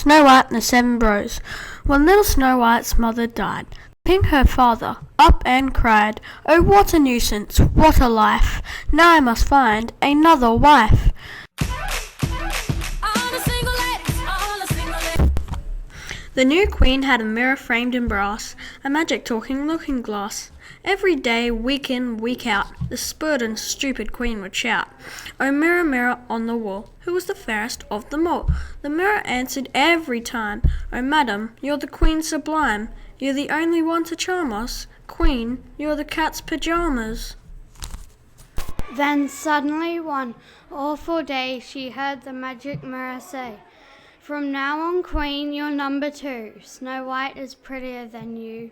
Snow White and the Seven Bros. When little Snow White's mother died, King her father up and cried, "Oh, what a nuisance, what a life! Now I must find another wife." The new queen had a mirror framed in brass, a magic talking looking glass. Every day, week in, week out, the spurred and stupid queen would shout, "Oh, mirror, mirror on the wall, who is the fairest of them all?" The mirror answered every time, "Oh, madam, you're the queen sublime. You're the only one to charm us. Queen, you're the cat's pyjamas." Then suddenly one awful day she heard the magic mirror say, "From now on, Queen, you're number 2. Snow White is prettier than you."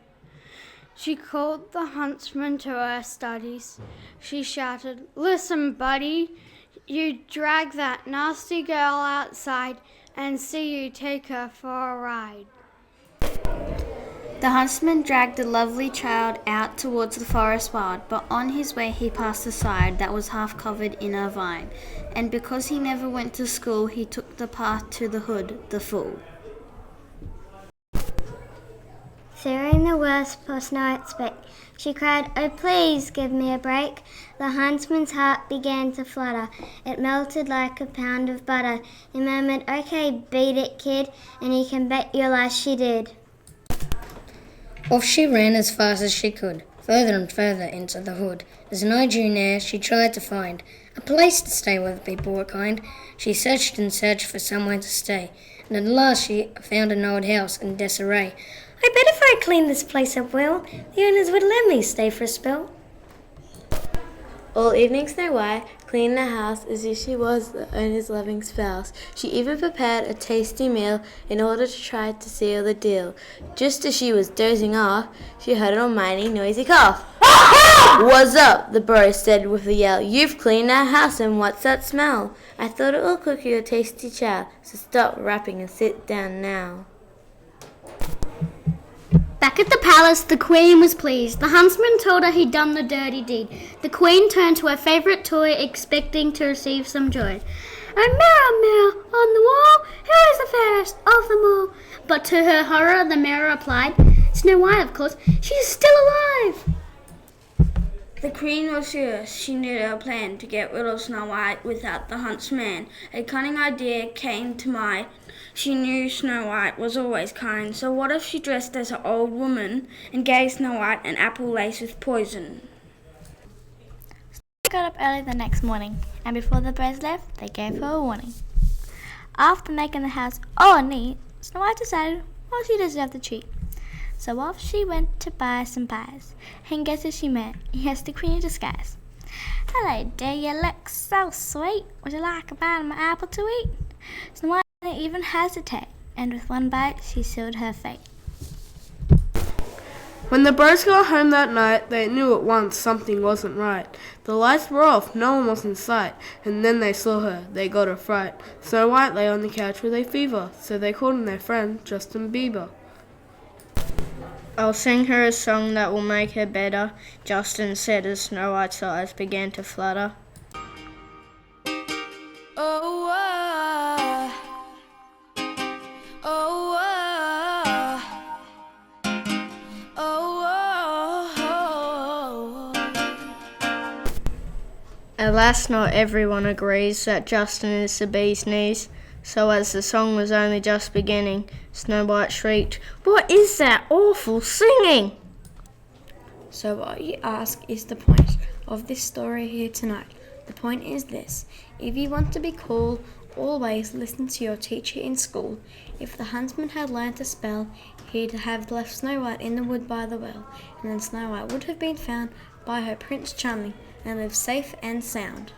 She called the huntsman to her studies. She shouted, "Listen, buddy, you drag that nasty girl outside and see you take her for a ride." The huntsman dragged the lovely child out towards the forest wild, but on his way he passed a side that was half covered in a vine, and because he never went to school, he took the path to the hood, the fool. Fearing the worst for Snow White's beak, she cried, "Oh, please give me a break." The huntsman's heart began to flutter. It melted like a pound of butter. He murmured, "Okay, beat it, kid," and you can bet your life she did. Off she ran as fast as she could, further and further into the hood. As night drew near, she tried to find a place to stay where the people were kind. She searched and searched for somewhere to stay, and at last she found an old house in disarray. "I bet if I clean this place up well, the owners would let me stay for a spell." All evening Snow White cleaned the house as if she was the owner's loving spouse. She even prepared a tasty meal in order to try to seal the deal. Just as she was dozing off, she heard an almighty noisy cough. "What's up?" the bro said with a yell. "You've cleaned our house, and what's that smell?" "I thought it would cook you a tasty chow, so stop rapping and sit down now." Back at the palace, the queen was pleased. The huntsman told her he'd done the dirty deed. The queen turned to her favourite toy, expecting to receive some joy. "Oh, mirror, mirror on the wall, who is the fairest of them all?" But to her horror, the mirror replied, "Snow White, of course, she's still alive." The queen was furious. She knew her plan to get rid of Snow White without the huntsman. A cunning idea came to mind. She knew Snow White was always kind, so what if she dressed as an old woman and gave Snow White an apple laced with poison? She got up early the next morning, and before the birds left, they gave her a warning. After making the house all neat, Snow White decided, well, she deserved the treat. So off she went to buy some pies, and guess who she met? Yes, the queen in disguise. "Hello, dear, you look so sweet. Would you like a bite of my apple to eat?" Snow White didn't even hesitate, and with one bite she sealed her fate. When the bros got home that night, they knew at once something wasn't right. The lights were off, no one was in sight, and then they saw her. They got a fright. Snow White lay on the couch with a fever, so they called in their friend Justin Bieber. "I'll sing her a song that will make her better," Justin said as Snow White's eyes began to flutter. Alas, not everyone agrees that Justin is the bee's knees. So as the song was only just beginning, Snow White shrieked, "What is that awful singing?" So what you ask is the point of this story here tonight. The point is this: if you want to be cool, always listen to your teacher in school. If the huntsman had learnt a spell, he'd have left Snow White in the wood by the well, and then Snow White would have been found by her Prince Charming and lived safe and sound.